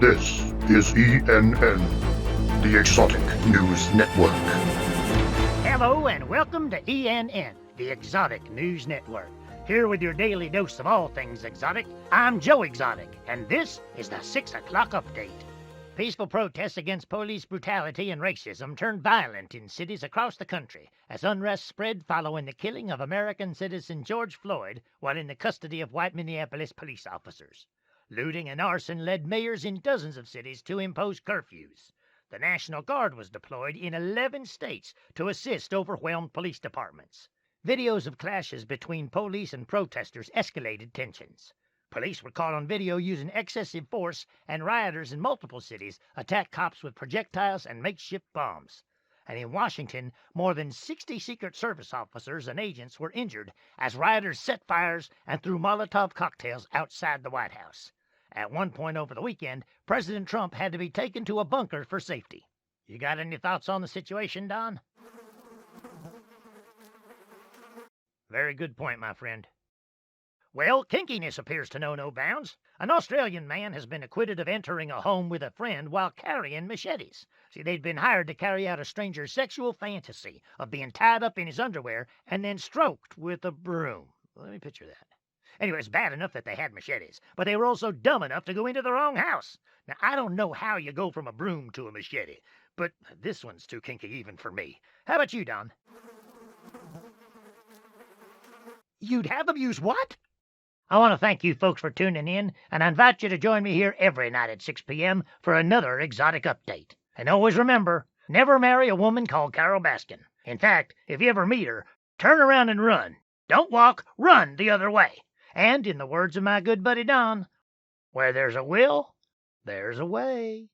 This is ENN, the Exotic News Network. Hello and welcome to ENN, the Exotic News Network. Here with your daily dose of all things exotic, I'm Joe Exotic, and this is the 6 o'clock update. Peaceful protests against police brutality and racism turned violent in cities across the country as unrest spread following the killing of American citizen George Floyd while in the custody of white Minneapolis police officers. Looting and arson led mayors in dozens of cities to impose curfews. The National Guard was deployed in 11 states to assist overwhelmed police departments. Videos of clashes between police and protesters escalated tensions. Police were caught on video using excessive force, and rioters in multiple cities attacked cops with projectiles and makeshift bombs. And in Washington, more than 60 Secret Service officers and agents were injured as rioters set fires and threw Molotov cocktails outside the White House. At one point over the weekend, President Trump had to be taken to a bunker for safety. You got any thoughts on the situation, Don? Very good point, my friend. Well, kinkiness appears to know no bounds. An Australian man has been acquitted of entering a home with a friend while carrying machetes. See, they'd been hired to carry out a stranger's sexual fantasy of being tied up in his underwear and then stroked with a broom. Let me picture that. Anyway, it's bad enough that they had machetes, but they were also dumb enough to go into the wrong house. Now, I don't know how you go from a broom to a machete, but this one's too kinky even for me. How about you, Don? You'd have them use what? I want to thank you folks for tuning in, and I invite you to join me here every night at 6 p.m. for another exotic update. And always remember, never marry a woman called Carol Baskin. In fact, if you ever meet her, turn around and run. Don't walk, run the other way. And in the words of my good buddy Don, where there's a will, there's a way.